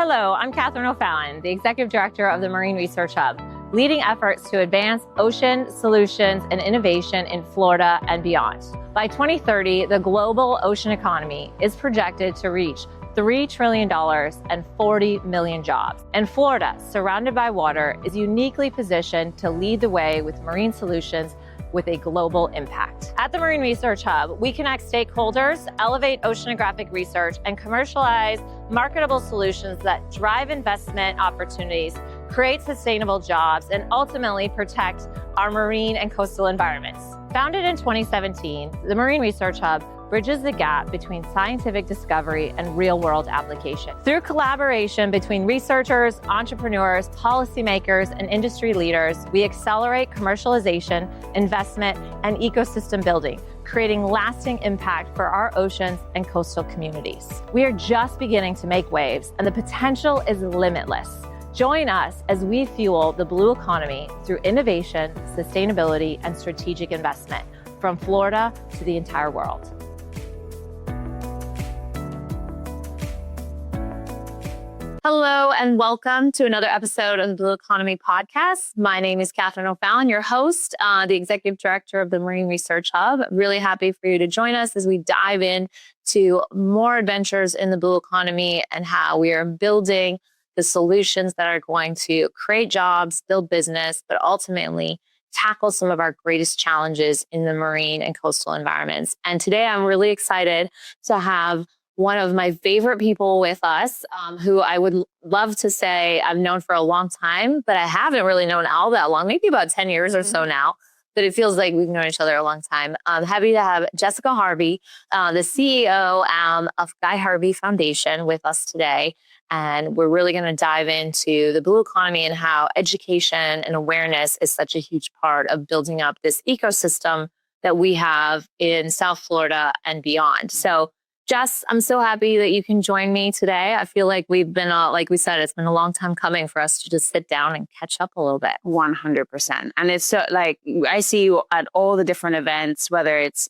Hello, I'm Katherine O'Fallon, the Executive Director of the Marine Research Hub, leading efforts to advance ocean solutions and innovation in Florida and beyond. By 2030, the global ocean economy is projected to reach $3 trillion and 40 million jobs. And Florida, surrounded by water, is uniquely positioned to lead the way with marine solutions with a global impact. At the Marine Research Hub, we connect stakeholders, elevate oceanographic research, and commercialize marketable solutions that drive investment opportunities, create sustainable jobs, and ultimately protect our marine and coastal environments. Founded in 2017, the Marine Research Hub bridges the gap between scientific discovery and real-world application. Through collaboration between researchers, entrepreneurs, policymakers, and industry leaders, we accelerate commercialization, investment, and ecosystem building, creating lasting impact for our oceans and coastal communities. We are just beginning to make waves, and the potential is limitless. Join us as we fuel the blue economy through innovation, sustainability, and strategic investment from Florida to the entire world. Hello and welcome to another episode of the Blue Economy Podcast. My name is Katherine O'Fallon, your host, the Executive Director of the Marine Research Hub. Really happy for you to join us as we dive into more adventures in the blue economy and how we are building the solutions that are going to create jobs, build business, but ultimately tackle some of our greatest challenges in the marine and coastal environments. And today I'm really excited to have one of my favorite people with us, who I would love to say I've known for a long time, but I haven't really known all that long, maybe about 10 years or so now, but it feels like we've known each other a long time. I'm happy to have Jessica Harvey, the CEO of Guy Harvey Foundation with us today. And we're really going to dive into the blue economy and how education and awareness is such a huge part of building up this ecosystem that we have in South Florida and beyond. So Jess, I'm so happy that you can join me today. I feel like we've been, like we said, it's been a long time coming for us to just sit down and catch up a little bit. 100%. And it's so, like, I see you at all the different events, whether it's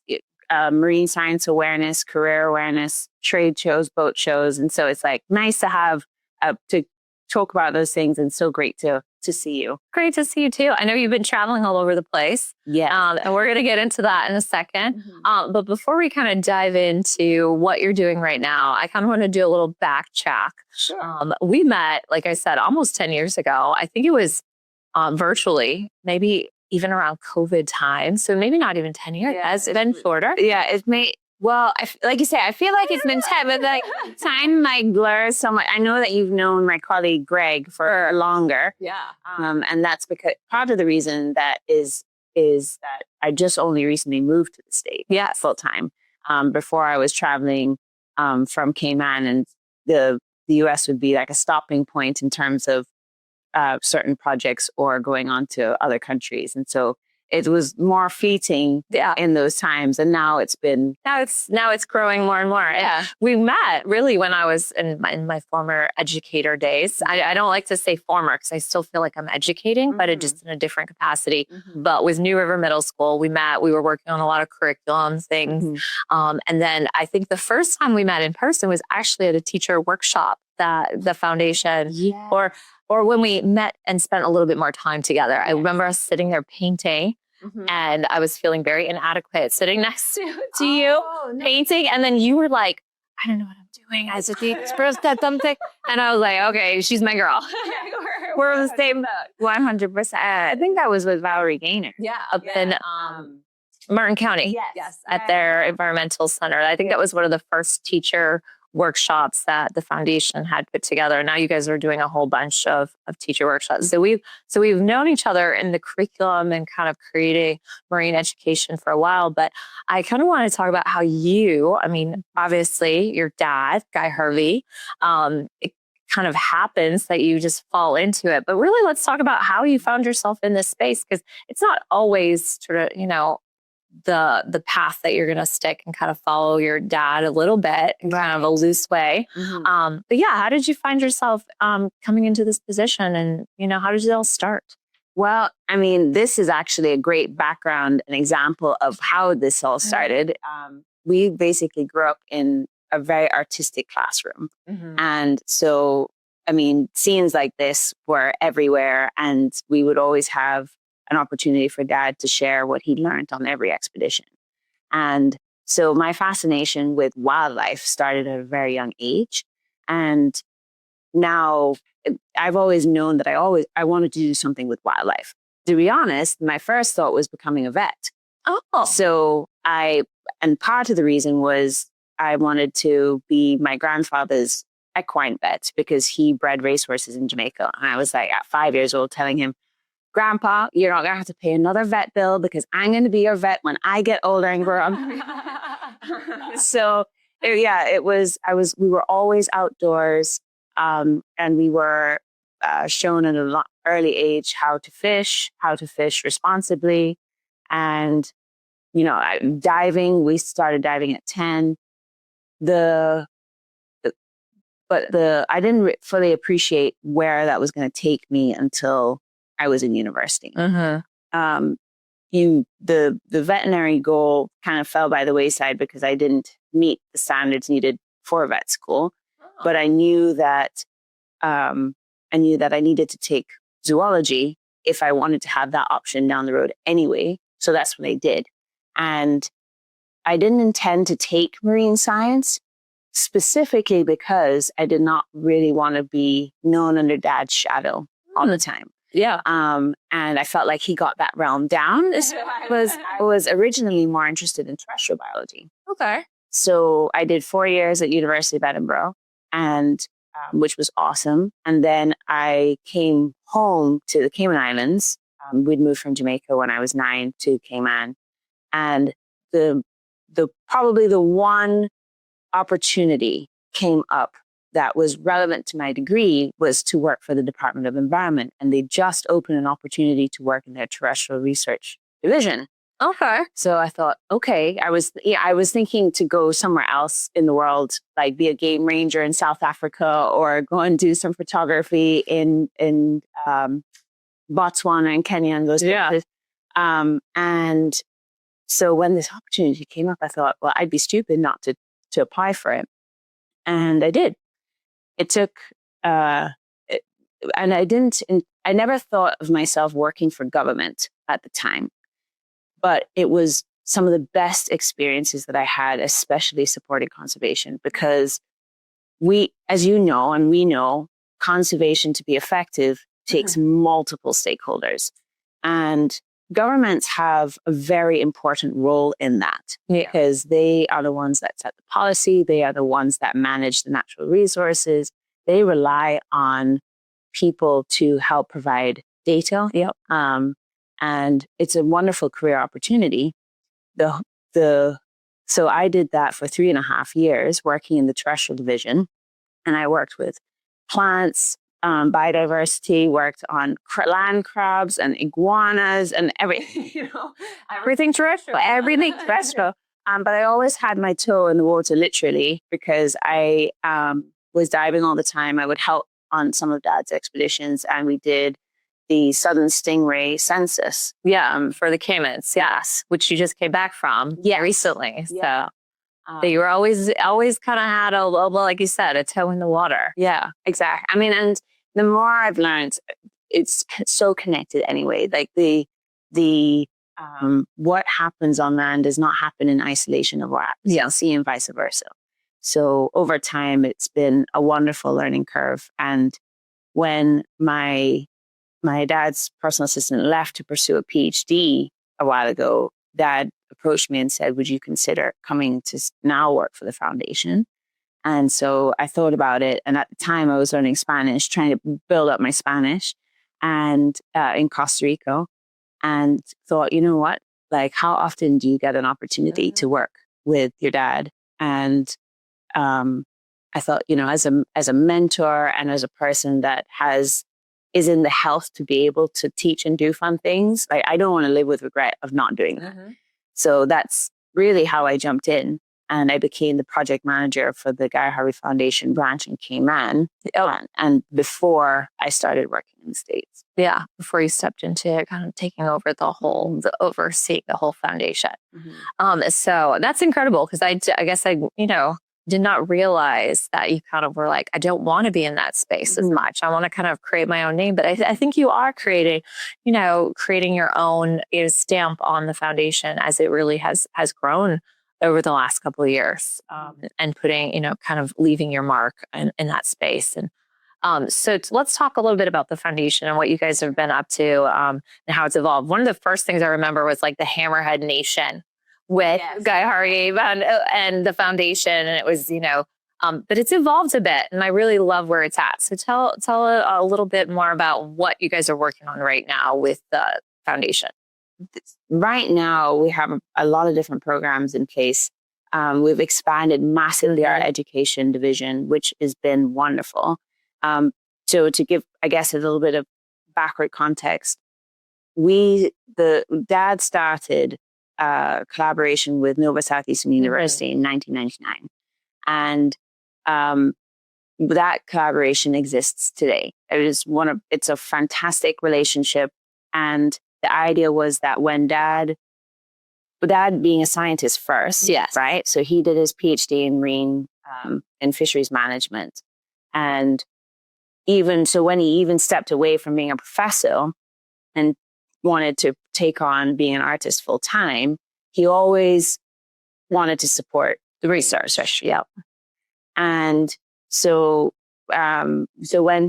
marine science awareness, career awareness, trade shows, boat shows. And so it's like nice to have to talk about those things, and so great to see you. Great to see you too. I know you've been traveling all over the place. Yeah. And we're going to get into that in a second. Mm-hmm. But before we kind of dive into what you're doing right now, I kind of want to do a little back check. Sure. We met, like I said, almost 10 years ago. I think it was virtually, maybe even around COVID time. So maybe not even 10 years. Yeah, Has it been shorter? Yeah, it may. Well, like you say, I feel like it's been 10, but like time like blurs so much. I know that you've known my colleague Greg for longer. Yeah. And that's because part of the reason that is that I just only recently moved to the state. Yeah. Full time. Before I was traveling from Cayman, and the US would be like a stopping point in terms of certain projects or going on to other countries. And so it was more fleeting in those times. And now it's growing more and more. Yeah. We met really when I was in my former educator days. I don't like to say former because I still feel like I'm educating, but it just in a different capacity. Mm-hmm. But with New River Middle School, we were working on a lot of curriculum things. Mm-hmm. And then I think the first time we met in person was actually at a teacher workshop that the foundation or when we met and spent a little bit more time together. Yes. I remember us sitting there painting. Mm-hmm. And I was feeling very inadequate sitting next to you painting. And then you were like, I don't know what I'm doing. I said, that something. And I was like, okay, she's my girl. We're on the same 100%. I think that was with Valerie Gaynor. Yeah. Up in Martin County. Yes. At their environmental center. I think that was one of the first teacher workshops that the foundation had put together. Now you guys are doing a whole bunch of teacher workshops. So we've known each other in the curriculum and kind of creating marine education for a while. But I kind of want to talk about how obviously your dad, Guy Harvey, it kind of happens that you just fall into it. But really, let's talk about how you found yourself in this space, because it's not always sort of, the path that you're going to stick and kind of follow your dad a little bit in kind of a loose way. Mm-hmm. But yeah, how did you find yourself coming into this position, and, how did it all start? Well, this is actually a great background, an example of how this all started. We basically grew up in a very artistic classroom. Mm-hmm. And so I mean, scenes like this were everywhere, and we would always have an opportunity for Dad to share what he learned on every expedition. And so my fascination with wildlife started at a very young age. And now I've always known that I wanted to do something with wildlife. To be honest, my first thought was becoming a vet. Oh. So and part of the reason was I wanted to be my grandfather's equine vet because he bred racehorses in Jamaica. And I was like at 5 years old telling him, Grandpa, you're not going to have to pay another vet bill because I'm going to be your vet when I get older and grow up. So yeah, we were always outdoors. And we were shown at an early age how to fish responsibly. And, diving, we started diving at 10. I didn't fully appreciate where that was going to take me until I was in university. Mm-hmm. The veterinary goal kind of fell by the wayside because I didn't meet the standards needed for vet school. Oh. But I knew that I needed to take zoology if I wanted to have that option down the road anyway. So that's what I did. And I didn't intend to take marine science specifically because I did not really want to be known under Dad's shadow all the time. Yeah. And I felt like he got that realm down. So I was originally more interested in terrestrial biology. Okay. So I did 4 years at University of Edinburgh, and which was awesome. And then I came home to the Cayman Islands. We'd moved from Jamaica when I was 9 to Cayman, and probably the one opportunity came up that was relevant to my degree was to work for the Department of Environment. And they just opened an opportunity to work in their terrestrial research division. Okay. So I thought, okay, I was thinking to go somewhere else in the world, like be a game ranger in South Africa or go and do some photography in Botswana and Kenya and those places. And so when this opportunity came up, I thought, well, I'd be stupid not to apply for it. And I did. It took, and I never thought of myself working for government at the time, but it was some of the best experiences that I had, especially supporting conservation, because as you know, and we know, conservation to be effective takes multiple stakeholders. And governments have a very important role in that because they are the ones that set the policy. They are the ones that manage the natural resources. They rely on people to help provide data. Yep. And it's a wonderful career opportunity. So I did that for 3.5 years working in the terrestrial division. And I worked with plants, biodiversity, worked on land crabs and iguanas and everything, everything terrestrial. Everything terrestrial. But I always had my toe in the water, literally, because I was diving all the time. I would help on some of Dad's expeditions, and we did the southern stingray census. For the Caymans, yes, which you just came back from recently. Yeah. So you were always kind of had like you said, a toe in the water. Yeah, exactly. I mean, and the more I've learned, it's so connected anyway. Like the what happens on land does not happen in isolation of what happens on sea and vice versa. So over time, it's been a wonderful learning curve. And when my dad's personal assistant left to pursue a PhD a while ago, Dad approached me and said, would you consider coming to now work for the foundation? And so I thought about it. And at the time I was learning Spanish, trying to build up my Spanish and in Costa Rica, and thought, you know what, like how often do you get an opportunity to work with your dad? And I thought, as a mentor and as a person that is in the health to be able to teach and do fun things, like I don't want to live with regret of not doing that. So that's really how I jumped in. And I became the project manager for the Guy Harvey Foundation branch in Cayman. And before I started working in the States. Yeah, before you stepped into kind of taking over overseeing the whole foundation. So that's incredible because I guess did not realize that you kind of were like, I don't want to be in that space as much. I want to kind of create my own name. But I think you are creating your own stamp on the foundation as it really has grown over the last couple of years, and putting, kind of leaving your mark in that space. And so let's talk a little bit about the foundation and what you guys have been up to, and how it's evolved. One of the first things I remember was like the Hammerhead Nation with Guy Harvey and the foundation. And it was, but it's evolved a bit, and I really love where it's at. So tell a little bit more about what you guys are working on right now with the foundation. Right now, we have a lot of different programs in place. We've expanded massively our education division, which has been wonderful. So to give, I guess, a little bit of backward context, Dad started collaboration with Nova Southeastern University in 1999. And that collaboration exists today. It's a fantastic relationship. And the idea was that when Dad being a scientist first, right? So he did his PhD in marine and fisheries management. And even so, when he even stepped away from being a professor and wanted to take on being an artist full time, he always wanted to support the research. Yeah. And so when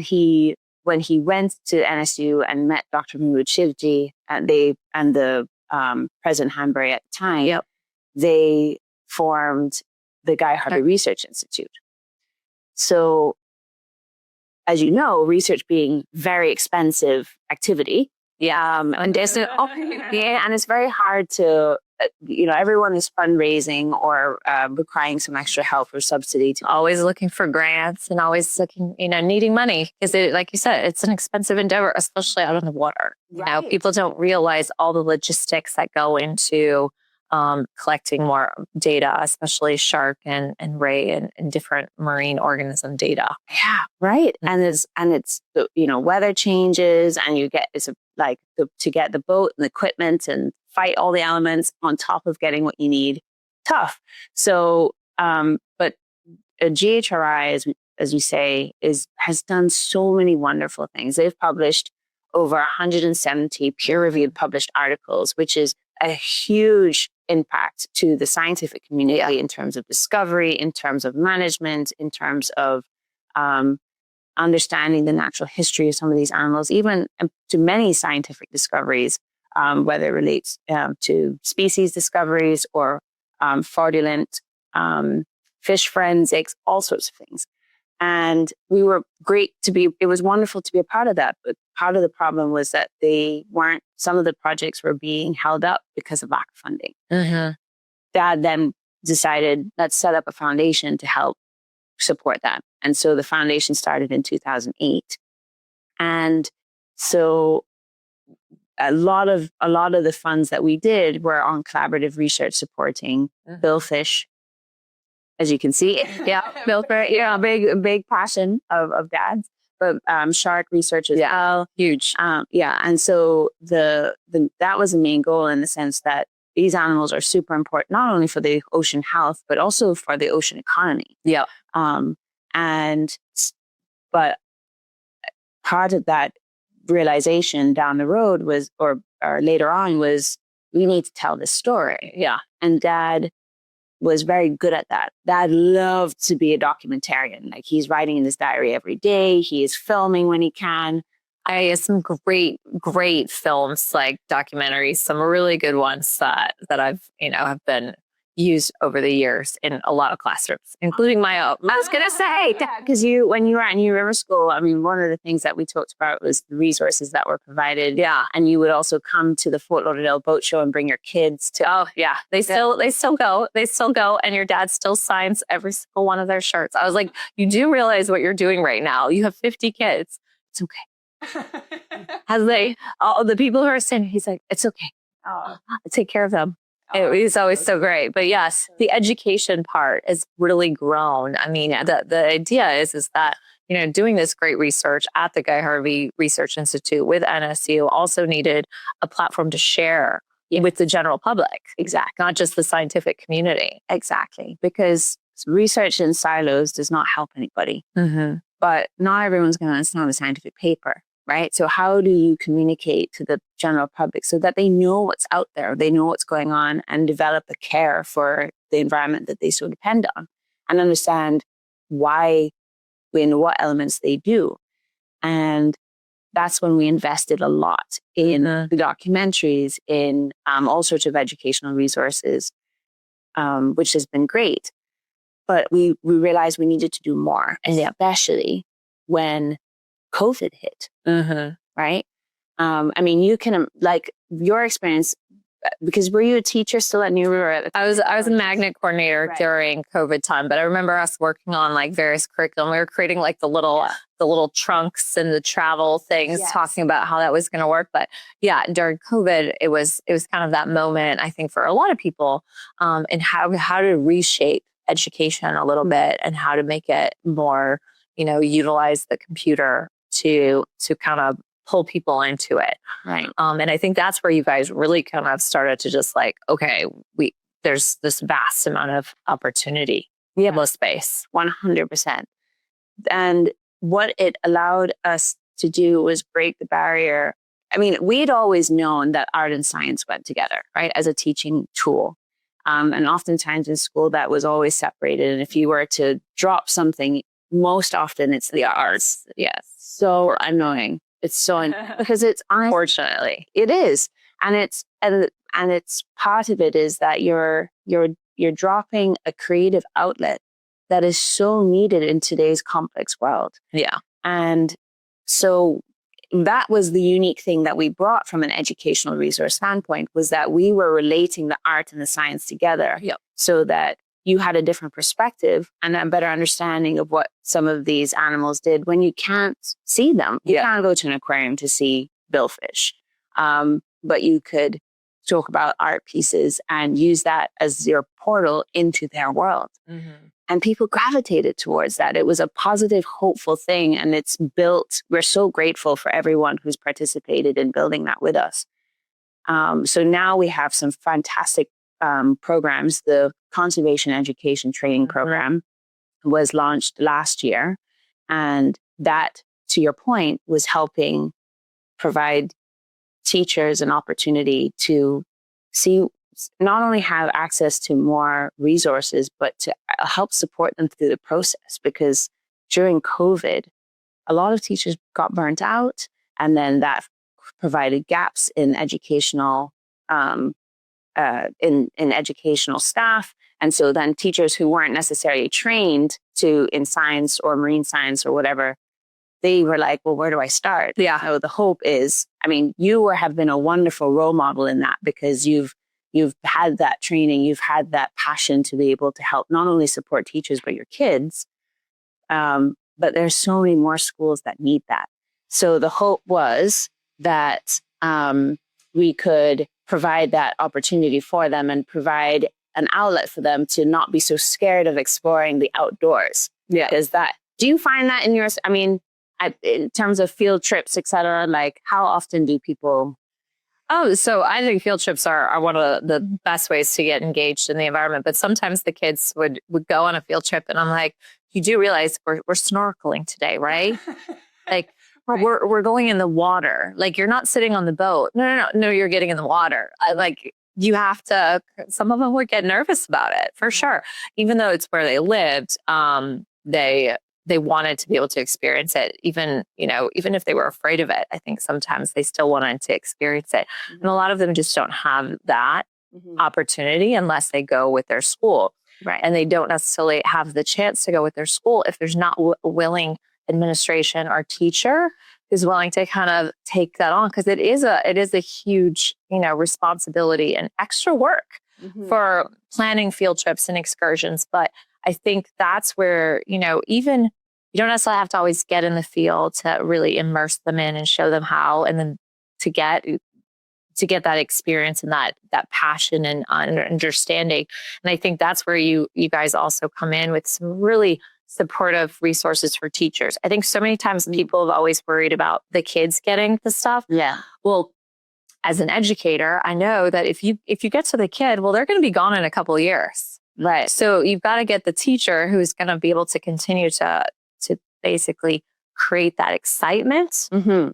he went to NSU and met Dr. Mahmoud Shivji and the President Hanbury at the time, they formed the Guy Harvey Research Institute. So, as you know, research being very expensive activity, and it's very hard to, everyone is fundraising or requiring some extra help or subsidy. Always looking for grants and always looking, needing money because, like you said, it's an expensive endeavor, especially out on the water. Right. People don't realize all the logistics that go into collecting more data, especially shark and ray and different marine organism data. Yeah, right. And it's weather changes, and to get the boat and the equipment and fight all the elements on top of getting what you need. Tough. So, but GHRI, as you say, has done so many wonderful things. They've published over 170 peer-reviewed published articles, which is a huge impact to the scientific community in terms of discovery, in terms of management, in terms of understanding the natural history of some of these animals, even to many scientific discoveries, whether it relates to species discoveries or fraudulent fish forensics, all sorts of things. And it was wonderful to be a part of that. But part of the problem was that some of the projects were being held up because of lack of funding. Mm-hmm. Dad then decided, let's set up a foundation to help support that. And so the foundation started in 2008. And so a lot of the funds that we did were on collaborative research supporting billfish. As you can see, billfish, big passion of Dad's, but shark research as well, huge. And so that was the main goal, in the sense that these animals are super important, not only for the ocean health, but also for the ocean economy. Yeah. But part of that realization down the road was, or later on, was we need to tell this story. Yeah. And Dad was very good at that. Dad loved to be a documentarian. Like, he's writing in his diary every day. He is filming when he can. I have some great films, like documentaries, some really good ones that I've, have been used over the years in a lot of classrooms, including my own. I was going to say, because when you were at New River School, I mean, one of the things that we talked about was the resources that were provided. Yeah. And you would also come to the Fort Lauderdale Boat Show and bring your kids to. Oh, yeah. They still go. And your dad still signs every single one of their shirts. I was like, you do realize what you're doing right now. You have 50 kids. It's okay. All the people who are saying, he's like, it's okay. I'll take care of them. It's always so great. But yes, the education part has really grown. I mean, the idea is that, doing this great research at the Guy Harvey Research Institute with NSU also needed a platform to share with the general public. Exactly. Not just the scientific community. Exactly. Because research in silos does not help anybody. But not everyone's going to understand the scientific paper, right? So how do you communicate to the general public so that they know what's out there, they know what's going on, and develop a care for the environment that they so depend on, and understand why, in what elements they do. And that's when we invested a lot in the documentaries, in all sorts of educational resources, which has been great. But we realized we needed to do more, and especially when COVID hit, right? I mean, you can, like, your experience, because were you a teacher still at New River? I was a magnet coordinator during COVID time, but I remember us working on like various curriculum. We were creating like the little trunks and the travel things, talking about how that was going to work. But yeah, during COVID, it was kind of that moment, I think, for a lot of people, and how to reshape education a little bit, and how to make it more, utilize the computer to kind of pull people into it. Right. And I think that's where you guys really kind of started to just like, okay, there's this vast amount of opportunity, most space. 100%. And what it allowed us to do was break the barrier. I mean, we'd always known that art and science went together, right, as a teaching tool. And oftentimes in school, that was always separated. And if you were to drop something, most often it's the arts. Yes. So annoying. It's so because it's unfortunately it is, and it's part of it is that you're dropping a creative outlet that is so needed in today's complex world. Yeah, and so that was the unique thing that we brought from an educational resource standpoint, was that we were relating the art and the science together, so that you had a different perspective and a better understanding of what some of these animals did when you can't see them. You can't go to an aquarium to see billfish, but you could talk about art pieces and use that as your portal into their world. And people gravitated towards that. It was a positive, hopeful thing. And it's built, we're so grateful for everyone who's participated in building that with us. So now we have some fantastic programs. The Conservation Education Training Program was launched last year. And that, to your point, was helping provide teachers an opportunity to not only have access to more resources, but to help support them through the process. Because during COVID, a lot of teachers got burnt out, and then that provided gaps in educational in educational staff. And so then teachers who weren't necessarily trained in science or marine science or whatever, they were like, well, where do I start? So the hope is, I mean, you have been a wonderful role model in that, because you've had that training, you've had that passion to be able to help not only support teachers, but your kids. But there's so many more schools that need that. So the hope was that we could provide that opportunity for them and provide an outlet for them to not be so scared of exploring the outdoors. Because do you find that in yours? I mean, in terms of field trips, et cetera, like how often do people? Oh, so I think field trips are one of the best ways to get engaged in the environment. But sometimes the kids would go on a field trip and I'm like, you do realize we're snorkeling today, right? Like, we're going in the water. Like, you're not sitting on the boat. No, you're getting in the water. You have to, some of them would get nervous about it for sure. Even though it's where they lived, they wanted to be able to experience it. Even if they were afraid of it, I think sometimes they still wanted to experience it. And a lot of them just don't have that opportunity unless they go with their school. Right. And they don't necessarily have the chance to go with their school if there's not a willing administration or teacher who's willing to kind of take that on, because it is a huge, responsibility and extra work for planning field trips and excursions. But I think that's where, even you don't necessarily have to always get in the field to really immerse them in and show them how, and then to get that experience and that passion and understanding. And I think that's where you guys also come in with some really supportive resources for teachers. I think so many times people have always worried about the kids getting the stuff. Yeah. Well, as an educator, I know that if you get to the kid, well, they're going to be gone in a couple of years. Right. So you've got to get the teacher who's going to be able to continue to basically create that excitement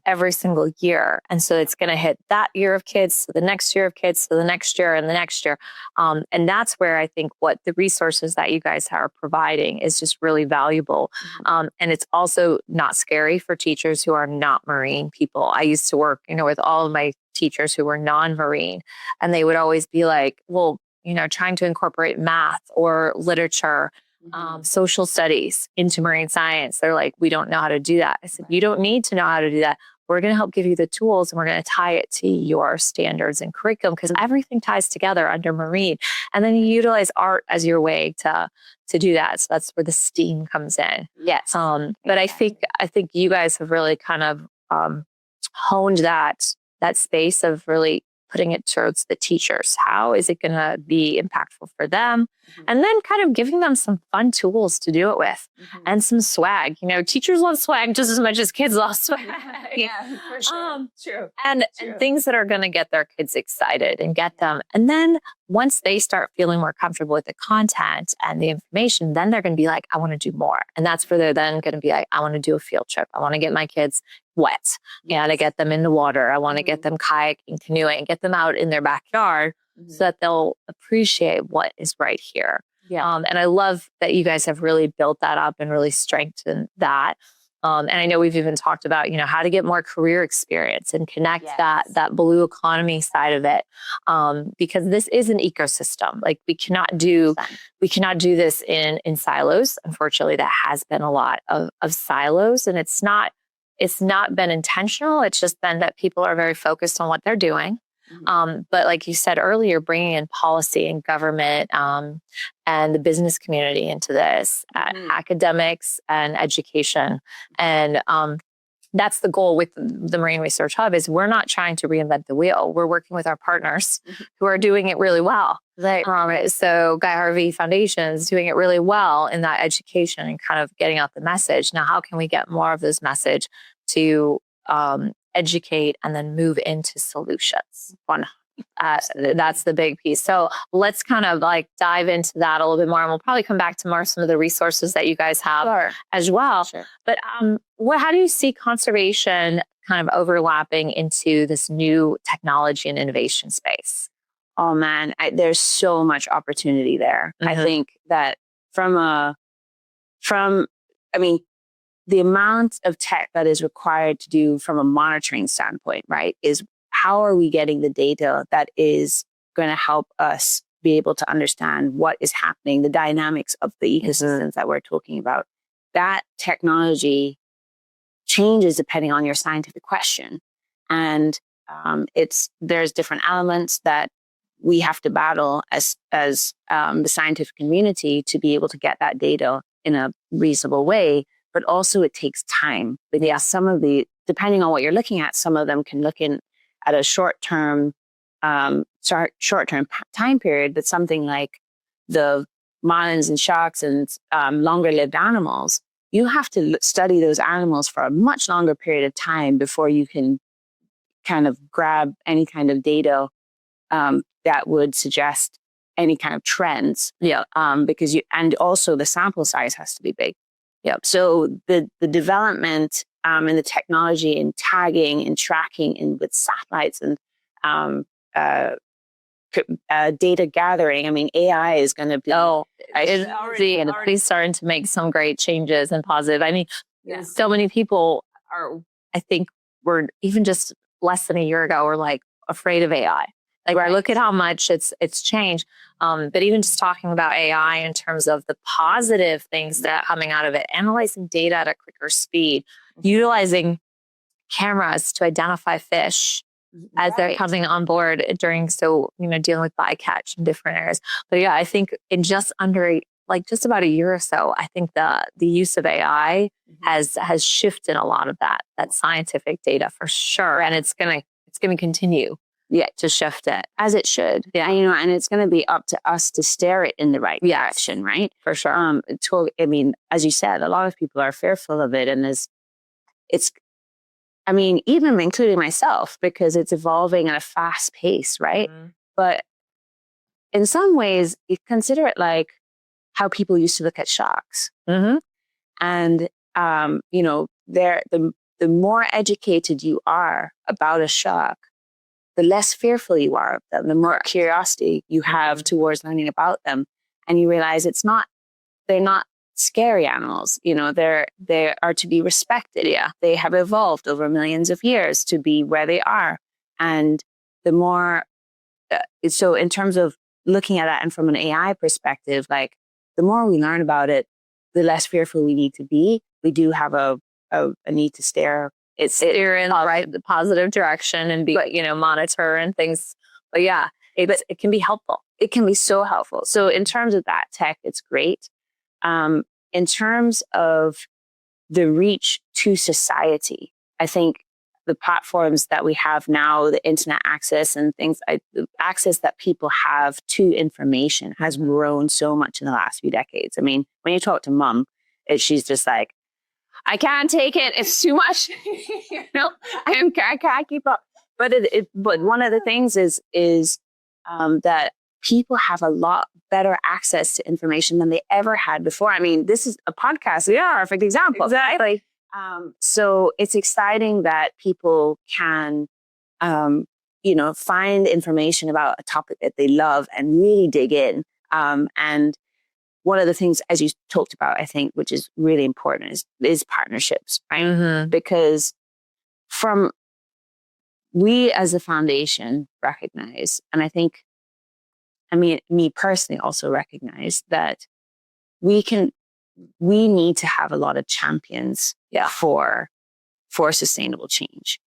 every single year. And so it's going to hit that year of kids, so the next year of kids, so the next year and the next year. And that's where I think what the resources that you guys are providing is just really valuable. And it's also not scary for teachers who are not Marine people. I used to work, with all of my teachers who were non-Marine, and they would always be like, well, trying to incorporate math or literature, social studies into marine science. They're like, we don't know how to do that. I said, you don't need to know how to do that. We're going to help give you the tools, and we're going to tie it to your standards and curriculum, because everything ties together under marine. And then you utilize art as your way to do that. So that's where the STEAM comes in. Yes. But I think you guys have really kind of honed that space of really putting it towards the teachers. How is it going to be impactful for them? And then kind of giving them some fun tools to do it with, and some swag. Teachers love swag just as much as kids love swag. Yeah, for sure. True. And things that are going to get their kids excited and get them. And then once they start feeling more comfortable with the content and the information, then they're going to be like, I want to do more. And that's where they're then going to be like, I want to do a field trip. I want to get my kids wet. To get them in the water. I want to get them kayaking, canoeing, get them out in their backyard so that they'll appreciate what is right here. Yeah. And I love that you guys have really built that up and really strengthened that. And I know we've even talked about, how to get more career experience and connect that blue economy side of it. Because this is an ecosystem. Like we cannot do this in silos. Unfortunately, there has been a lot of silos, and it's not been intentional. It's just been that people are very focused on what they're doing. But like you said earlier, bringing in policy and government and the business community into this, academics and education. And that's the goal with the Marine Research Hub, is we're not trying to reinvent the wheel. We're working with our partners who are doing it really well. So Guy Harvey Foundation is doing it really well in that education and kind of getting out the message. Now, how can we get more of this message to educate and then move into solutions? That's the big piece. So let's kind of dive into that a little bit more, and we'll probably come back to some of the resources that you guys have as well. Sure. But how do you see conservation kind of overlapping into this new technology and innovation space? Oh man, there's so much opportunity there. I think that the amount of tech that is required to do from a monitoring standpoint, right, is how are we getting the data that is going to help us be able to understand what is happening, the dynamics of the ecosystems that we're talking about. That technology changes depending on your scientific question. And there's different elements that we have to battle as the scientific community to be able to get that data in a reasonable way. But also it takes time. But depending on what you're looking at, some of them can look at a short-term time period, but something like the marlins and sharks and longer-lived animals, you have to study those animals for a much longer period of time before you can kind of grab any kind of data that would suggest any kind of trends. Because and also the sample size has to be big. So the development and the technology and tagging and tracking and with satellites and data gathering. I mean, AI is going to be. It's already starting to make some great changes and positive. I mean, so many people were even just less than a year ago were afraid of AI. Look at how much it's changed. But even just talking about AI in terms of the positive things that are coming out of it, analyzing data at a quicker speed, utilizing cameras to identify fish as they're coming on board dealing with bycatch in different areas. But I think in just under just about a year or so, I think the use of AI has shifted a lot of that scientific data for sure. And it's gonna continue. To shift it as it should. And it's going to be up to us to steer it in the right direction, right? For sure. As you said, a lot of people are fearful of it, and even including myself, because it's evolving at a fast pace, right? But in some ways, you consider it like how people used to look at sharks. Mm-hmm. And, you know, the more educated you are about a shark, the less fearful you are of them, the more curiosity you have towards learning about them. And you realize they're not scary animals. You know, they are to be respected. Yeah. They have evolved over millions of years to be where they are. And the more, so in terms of looking at that and from an AI perspective, like the more we learn about it, the less fearful we need to be. We do have a need to steer in the positive direction and be, you know, monitor and things. But yeah, it can be helpful. It can be so helpful. So in terms of that tech, it's great. In terms of the reach to society, I think the platforms that we have now, the internet access and things, the access that people have to information has grown so much in the last few decades. I mean, when you talk to mom, she's just like, I can't take it. It's too much. You know, I can't keep up. But but one of the things is that people have a lot better access to information than they ever had before. I mean, this is a podcast. Yeah, perfect example. Exactly. So it's exciting that people can, you know, find information about a topic that they love and really dig in. And one of the things, as you talked about, I think, which is really important is partnerships, right? Mm-hmm. Because we as a foundation recognize, and I think, I mean, me personally also recognize that we need to have a lot of champions for sustainable change.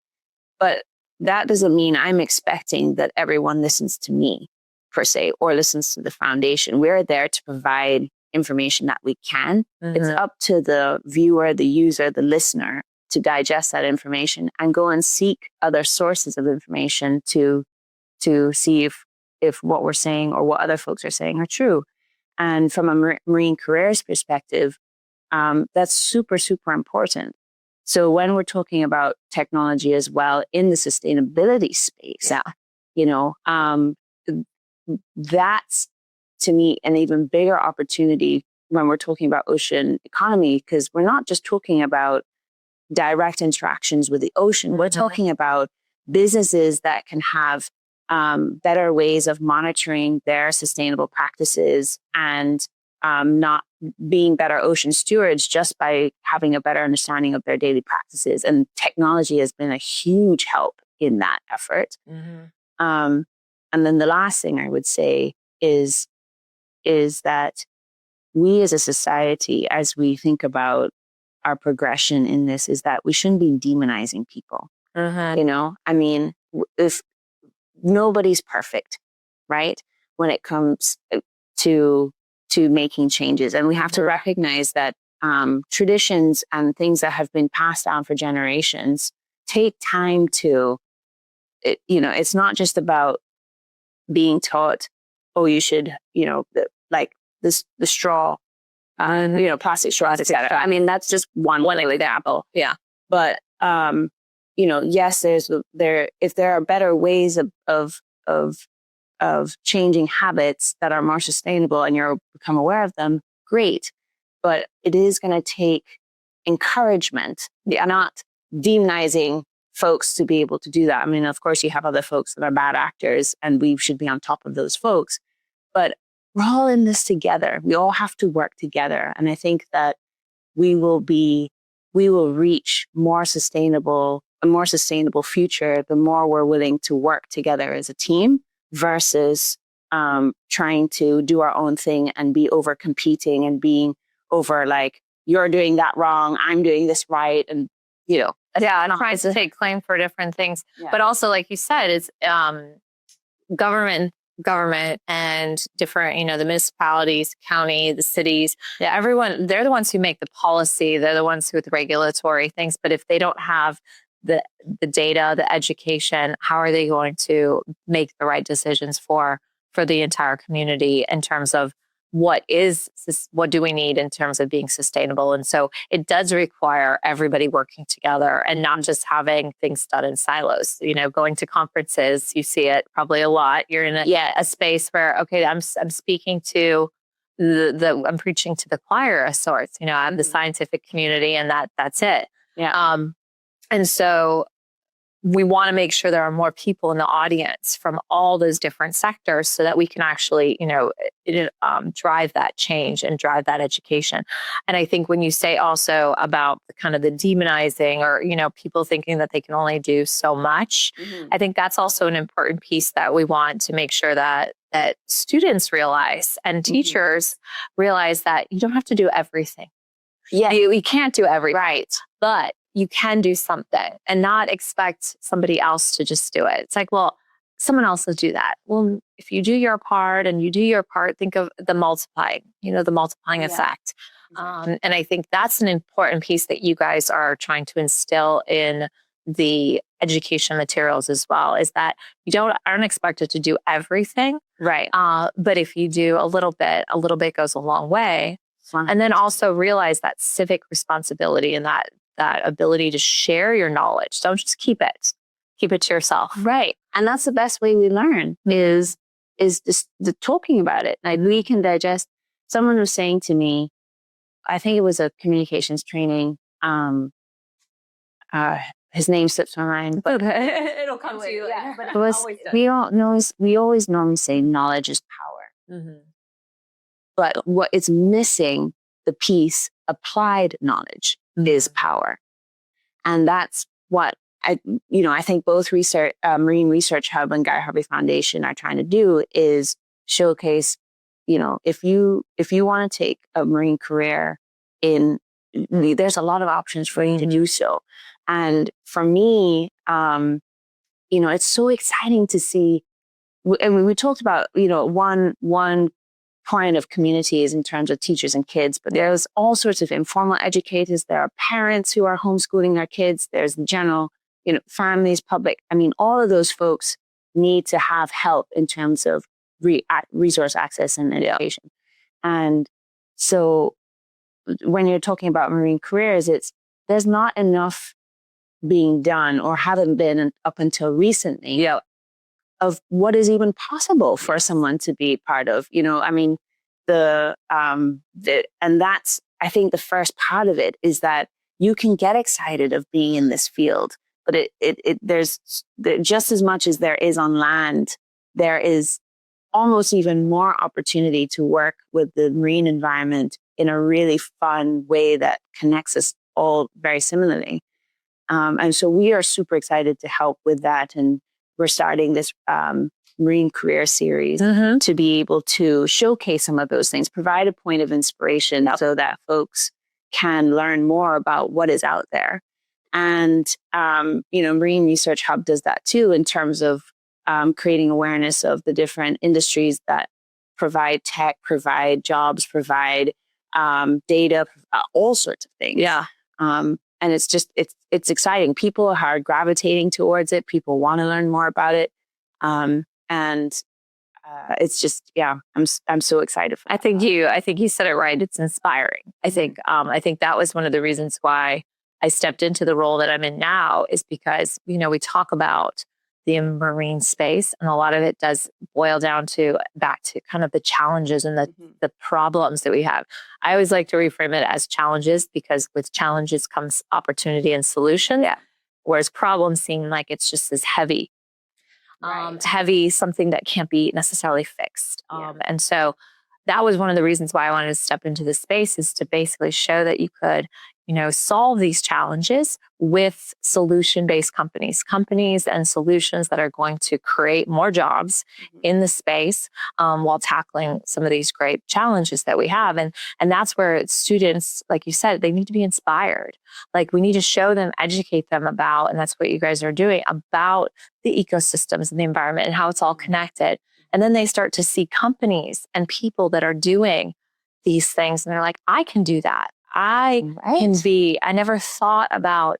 But that doesn't mean I'm expecting that everyone listens to me per se, or listens to the foundation. We're there to provide information that we can. Mm-hmm. It's up to the viewer, the user, the listener to digest that information and go and seek other sources of information to see if what we're saying or what other folks are saying are true. And from a marine careers perspective, that's super, super important. So when we're talking about technology as well in the sustainability space, you know, that's to me an even bigger opportunity when we're talking about ocean economy, because we're not just talking about direct interactions with the ocean. We're talking about businesses that can have better ways of monitoring their sustainable practices and not being better ocean stewards just by having a better understanding of their daily practices. And technology has been a huge help in that effort. Mm-hmm. And then the last thing I would say is that we as a society, as we think about our progression in this, is that we shouldn't be demonizing people. Mm-hmm. You know, I mean, if nobody's perfect, right? When it comes to making changes. And we have to recognize that traditions and things that have been passed down for generations take time to, you know, it's not just about being taught, oh, you should, you know, like the straw, you know, plastic straws, etc. I mean, that's just one example. Yeah. But, you know, yes, if there are better ways of changing habits that are more sustainable and you're become aware of them, great. But it is going to take encouragement, not demonizing folks to be able to do that. I mean, of course, you have other folks that are bad actors and we should be on top of those folks. But we're all in this together. We all have to work together. And I think that we will reach a more sustainable future the more we're willing to work together as a team versus trying to do our own thing and be over competing and being over like, you're doing that wrong, I'm doing this right. And, you know. Yeah, and trying to take claim for different things. Yeah. But also, like you said, it's government and different, you know, the municipalities, county, the cities, everyone, they're the ones who make the policy. They're the ones who with regulatory things. But if they don't have the data, the education, how are they going to make the right decisions for the entire community in terms of what do we need in terms of being sustainable? And so it does require everybody working together and not just having things done in silos. Going to conferences, you see it probably a lot. You're in a space where, okay, I'm speaking to I'm preaching to the choir of sorts. I'm the scientific community, and that's it. Yeah. And so we want to make sure there are more people in the audience from all those different sectors so that we can actually, drive that change and drive that education. And I think when you say also about the kind of the demonizing or, people thinking that they can only do so much, I think that's also an important piece that we want to make sure that students realize and teachers realize that you don't have to do everything. Yeah. We can't do everything. Right. But you can do something and not expect somebody else to just do it. It's like, well, someone else will do that. Well, if you do your part and you do your part, think of the multiplying effect. Exactly. And I think that's an important piece that you guys are trying to instill in the education materials as well, is that you aren't expected to do everything. Right. But if you do a little bit goes a long way. And then also realize that civic responsibility and that ability to share your knowledge. Don't just keep it to yourself. Right. And that's the best way we learn is just the talking about it. Like we can digest. Someone was saying to me, I think it was a communications training. His name slips my mind, but it'll come to you. Yeah, but it was, we always normally say knowledge is power. Mm-hmm. But what it's missing, the piece applied knowledge is power. And that's what I think both Marine Research Hub and Guy Harvey Foundation are trying to do is showcase, if you want to take a Marine career there's a lot of options for you to do so. And for me, it's so exciting to see, and we talked about, one point of communities in terms of teachers and kids, but there's all sorts of informal educators. There are parents who are homeschooling their kids. There's the general, families, public. I mean, all of those folks need to have help in terms of resource access and education. And so when you're talking about marine careers, there's not enough being done or haven't been up until recently of what is even possible for someone to be part of, and that's, I think the first part of it is that you can get excited of being in this field, but there's just as much as there is on land, there is almost even more opportunity to work with the marine environment in a really fun way that connects us all very similarly. And so we are super excited to help with that. And we're starting this Marine Career Series to be able to showcase some of those things, provide a point of inspiration so that folks can learn more about what is out there. And, Marine Research Hub does that too, in terms of creating awareness of the different industries that provide tech, provide jobs, provide data, all sorts of things. Yeah. And it's exciting. People are gravitating towards it. People want to learn more about it. It's just, I'm so excited for that. I think you said it right. It's inspiring. I think that was one of the reasons why I stepped into the role that I'm in now, is because, we talk about the marine space, and a lot of it does boil down back to kind of the challenges and the problems that we have. I always like to reframe it as challenges, because with challenges comes opportunity and solution. Yeah. Whereas problems seem like it's just as heavy. Right. Heavy, something that can't be necessarily fixed. And so that was one of the reasons why I wanted to step into this space, is to basically show that you could, solve these challenges with solution-based companies and solutions that are going to create more jobs in the space while tackling some of these great challenges that we have. And that's where students, like you said, they need to be inspired. Like, we need to show them, educate them about, and that's what you guys are doing, about the ecosystems and the environment and how it's all connected. And then they start to see companies and people that are doing these things, and they're like, I can do that. I never thought about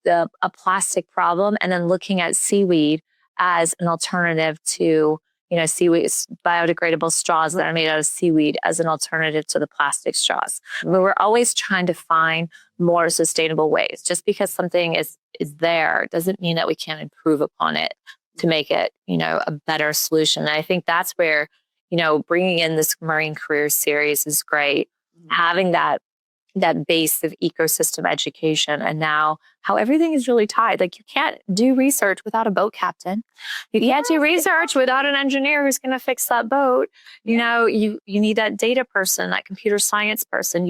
a plastic problem, and then looking at seaweed as an alternative to seaweed, biodegradable straws that are made out of seaweed as an alternative to the plastic straws. We're always trying to find more sustainable ways. Just because something is there doesn't mean that we can't improve upon it to make it, a better solution. And I think that's where, bringing in this Marine Careers Series is great. Having that base of ecosystem education, and now how everything is really tied. Like, you can't do research without a boat captain. You can't do research without an engineer who's going to fix that boat. You need that data person, that computer science person.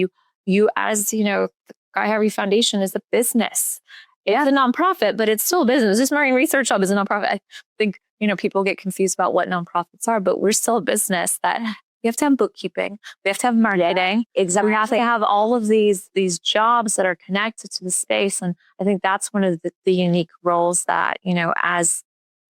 You as, the Guy Harvey Foundation is a business. It's a nonprofit, but it's still a business. This Marine Research Hub is a nonprofit. I think, people get confused about what nonprofits are, but we're still a business that we have to have bookkeeping. We have to have marketing. Exactly. We have to have all of these jobs that are connected to the space. And I think that's one of the unique roles that, as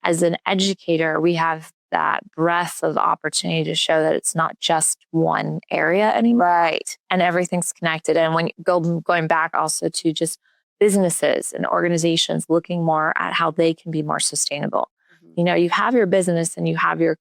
an educator, we have that breadth of opportunity to show that it's not just one area anymore. Right. And everything's connected. And when going back also to just businesses and organizations looking more at how they can be more sustainable. You have your business and you have your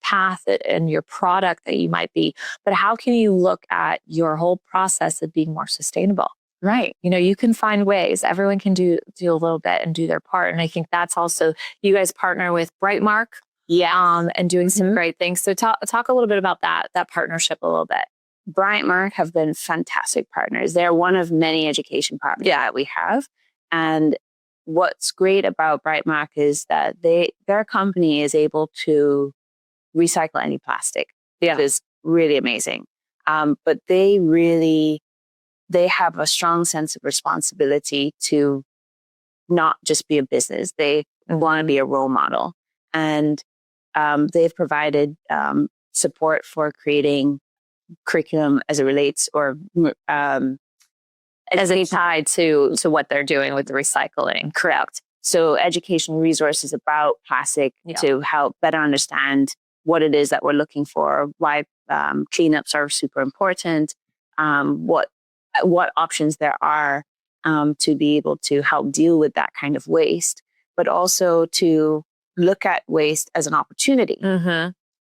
path and your product that you might be, but how can you look at your whole process of being more sustainable? Right. You can find ways. Everyone can do a little bit and do their part. And I think that's also, you guys partner with Brightmark, and doing some great things. So talk a little bit about that partnership a little bit. Brightmark have been fantastic partners. They're one of many education partners that we have. And what's great about Brightmark is that their company is able to recycle any plastic. That is really amazing. But they have a strong sense of responsibility to not just be a business. They want to be a role model. And they've provided support for creating curriculum as it relates or as it's tied to what they're doing with the recycling. Correct. So educational resources about plastic to help better understand what it is that we're looking for, why cleanups are super important, what options there are to be able to help deal with that kind of waste, but also to look at waste as an opportunity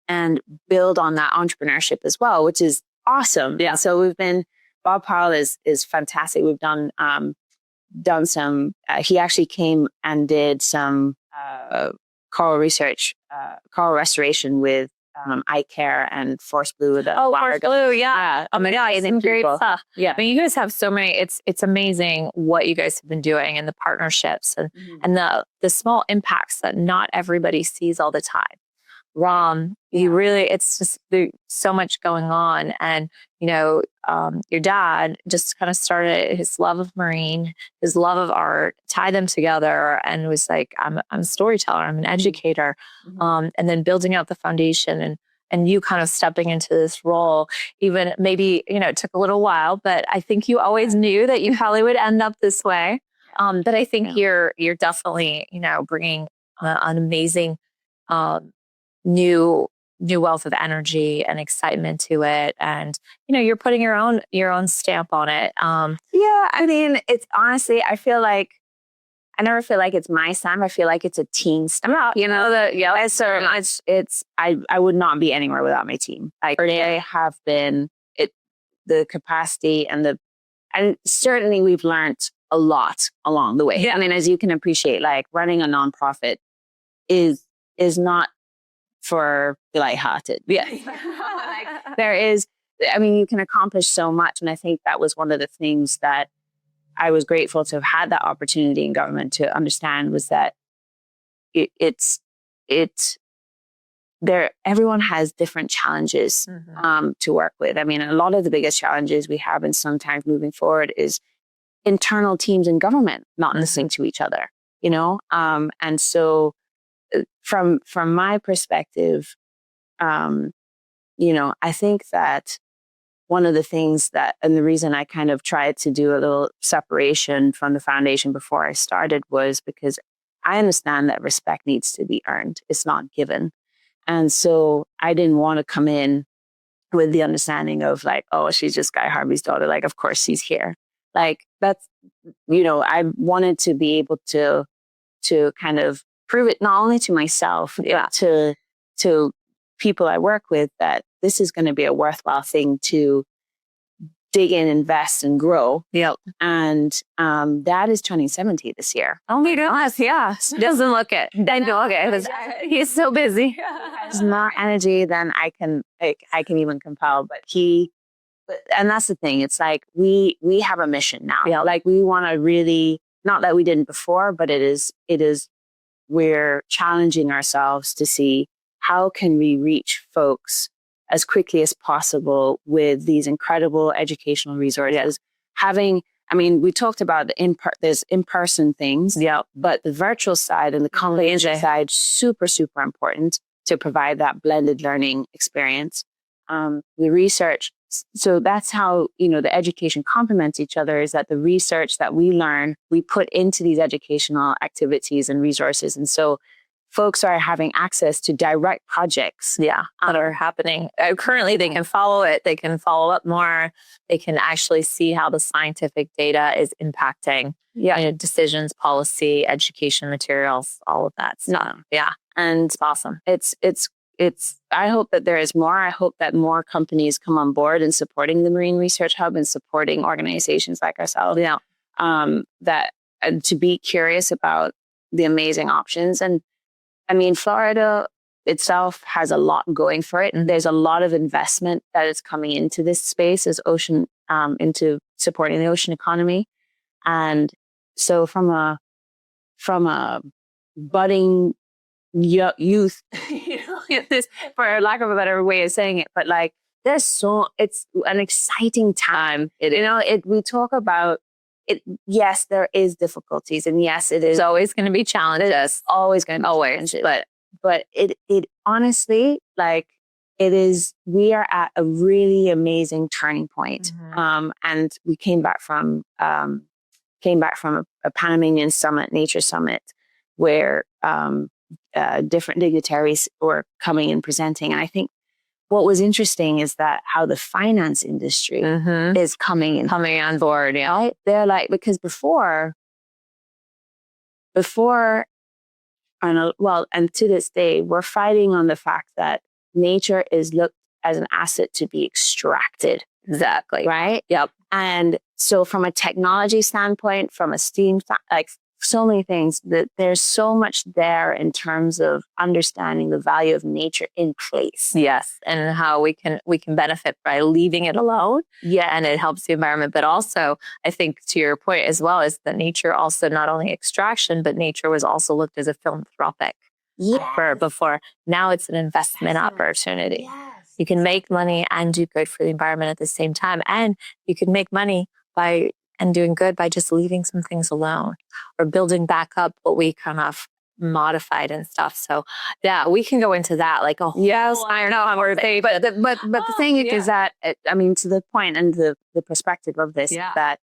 and build on that entrepreneurship as well, which is awesome. Yeah. So Bob Powell is fantastic. We've done some, he actually came and did some coral restoration with iCare and Force Blue. Force Blue, yeah. Oh my God, it's some great stuff. Yeah. I mean, you guys have so many, it's amazing what you guys have been doing and the partnerships and the small impacts that not everybody sees all the time. It's just there's so much going on. And, your dad just kind of started his love of marine, his love of art, tied them together and was like, I'm a storyteller, I'm an educator. And then building out the foundation and you kind of stepping into this role, even maybe, it took a little while, but I think you always knew that you probably would end up this way. But I think you're definitely, bringing an amazing, new wealth of energy and excitement to it, and you're putting your own stamp on it. I mean, it's honestly, I never feel like it's my stamp. I feel like it's a team stamp. I would not be anywhere without my team. Like they have been the capacity and certainly we've learned a lot along the way. Yeah. I mean, as you can appreciate, like running a nonprofit is not for the lighthearted. Yeah. You can accomplish so much. And I think that was one of the things that I was grateful to have had that opportunity in government to understand was that everyone has different challenges to work with. I mean, a lot of the biggest challenges we have and sometimes moving forward is internal teams in government not listening to each other, and so from my perspective, I think that one of the things and the reason I kind of tried to do a little separation from the foundation before I started was because I understand that respect needs to be earned. It's not given. And so I didn't want to come in with the understanding of like, oh, she's just Guy Harvey's daughter. Like, of course she's here. Like that's, I wanted to be able to kind of prove it not only to myself, to people I work with that this is going to be a worthwhile thing to dig in, invest, and grow. Yep. And that is turning 70 this year. Oh my gosh, yeah. Doesn't look it. I know it. He's so busy. He has more energy than I can even compel. And that's the thing. It's like we have a mission now. Yeah. Like we want to really, not that we didn't before, but it is we're challenging ourselves to see how can we reach folks as quickly as possible with these incredible educational resources. We talked about there's in-person things, but the virtual side and the conversation side, super, super important to provide that blended learning experience. The research, so that's how, the education complements each other, is that the research that we learn, we put into these educational activities and resources. And so folks are having access to direct projects that are happening. Currently, they can follow it. They can follow up more. They can actually see how the scientific data is impacting decisions, policy, education materials, all of that stuff. Yeah. And it's awesome. It's, I hope that there is more. I hope that more companies come on board in supporting the Marine Research Hub and supporting organizations like ourselves. Yeah. And to be curious about the amazing options. And Florida itself has a lot going for it. And there's a lot of investment that is coming into this space as into supporting the ocean economy. And so from a budding youth, for lack of a better way of saying it, but like it's an exciting time. We talk about it. Yes, there is difficulties, and yes, it is always going to be challenges. It's always going to be challenges. But it honestly, like, it is. We are at a really amazing turning point. Mm-hmm. And we came back from a Panamanian summit, nature summit, where different dignitaries were coming and presenting. And I think what was interesting is that how the finance industry is coming on board. Yeah. Right? They're like, because before, and to this day, we're fighting on the fact that nature is looked as an asset to be extracted. Exactly. Right? Yep. And so from a technology standpoint, from a STEAM, like so many things, that there's so much there in terms of understanding the value of nature in place. Yes. And how we can benefit by leaving it alone. Yeah. And it helps the environment. But also, I think to your point as well, is that nature also not only extraction, but nature was also looked as a philanthropic before. Now it's an investment opportunity. Yes. You can make money and do good for the environment at the same time. And you can make money and doing good by just leaving some things alone or building back up what we kind of modified and stuff. So yeah, we can go into that like a whole. Yes, I don't know. I'm worried, but the thing is that to the point and the perspective of this, that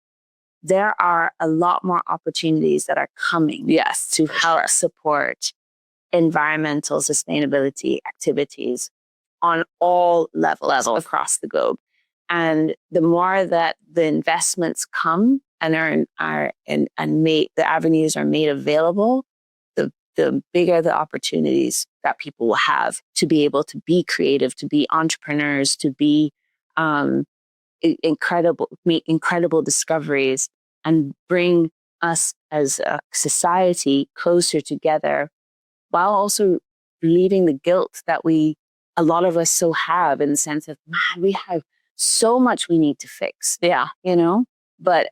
there are a lot more opportunities that are coming. Yes, to help support environmental sustainability activities on all levels across the globe. And the more that the investments come and the avenues are made available, the bigger the opportunities that people will have to be able to be creative, to be entrepreneurs, to be make incredible discoveries, and bring us as a society closer together, while also relieving the guilt that a lot of us so have, in the sense of, man, we have so much we need to fix. Yeah. But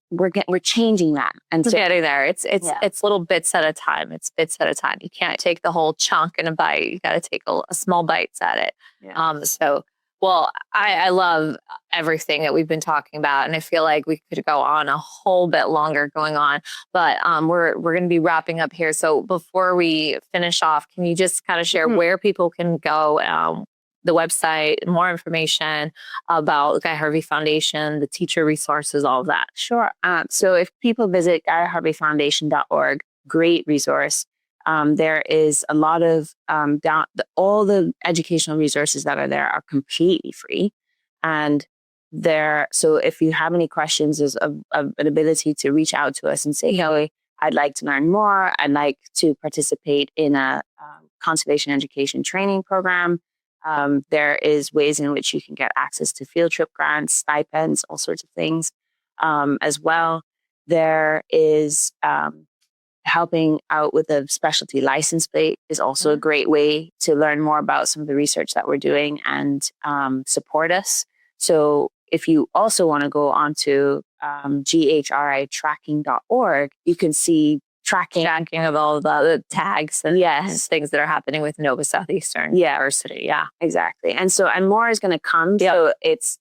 we're changing that. And so getting there. It's little bits at a time. It's bits at a time. You can't take the whole chunk in a bite. You got to take a small bites at it. Yeah. I love everything that we've been talking about, and I feel like we could go on a whole bit longer going on, but we're going to be wrapping up here. So before we finish off, can you just kind of share where people can go, the website, more information about Guy Harvey Foundation, the teacher resources, all of that? Sure. So if people visit guyharveyfoundation.org, great resource. There is a lot of all the educational resources that are there are completely free, and so if you have any questions, there's an ability to reach out to us and say, "Hey, I'd like to learn more. I'd like to participate in a conservation education training program." There is ways in which you can get access to field trip grants, stipends, all sorts of things as well. There is helping out with a specialty license plate is also a great way to learn more about some of the research that we're doing and support us. So if you also want to go onto GHRItracking.org, you can see tracking of all the tags and things that are happening with Nova Southeastern University. Yeah, exactly. And more is going to come. Yep. So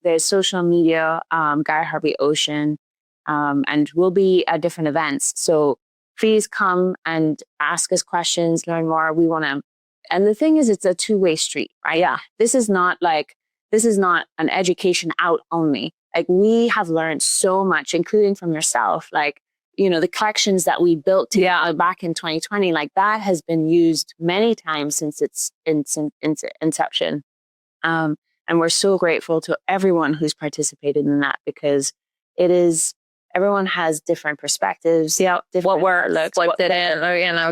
there's social media, Guy Harvey Ocean, and we'll be at different events. So please come and ask us questions, learn more. We want to, and the thing is, it's a two-way street, right? Yeah. This is not an education out only. Like, we have learned so much, including from yourself. Like, the collections that we built back in 2020, like that has been used many times since its inception. And we're so grateful to everyone who's participated in that, because everyone has different perspectives. Yeah, what works,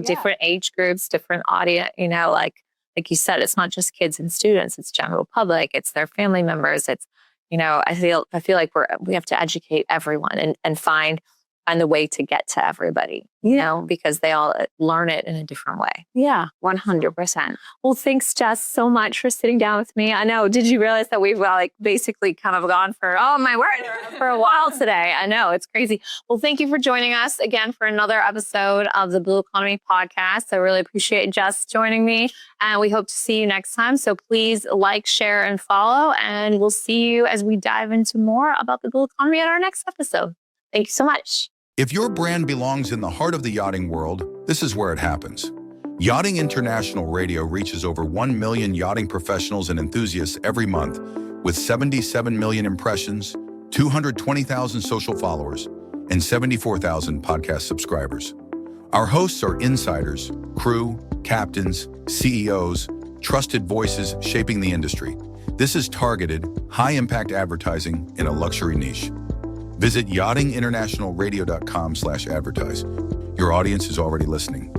different age groups, different audience. Like you said, it's not just kids and students; it's general public. It's their family members. It's I feel like we have to educate everyone and find the way to get to everybody, because they all learn it in a different way. Yeah, 100%. Well, thanks, Jess, so much for sitting down with me. I know, did you realize that we've basically kind of gone for a while today? I know, it's crazy. Well, thank you for joining us again for another episode of the Blue Economy Podcast. I really appreciate Jess joining me, and we hope to see you next time. So please like, share, and follow, and we'll see you as we dive into more about the Blue Economy at our next episode. Thank you so much. If your brand belongs in the heart of the yachting world, this is where it happens. Yachting International Radio reaches over 1 million yachting professionals and enthusiasts every month, with 77 million impressions, 220,000 social followers, and 74,000 podcast subscribers. Our hosts are insiders, crew, captains, CEOs, trusted voices shaping the industry. This is targeted, high-impact advertising in a luxury niche. Visit yachtinginternationalradio.com/advertise. Your audience is already listening.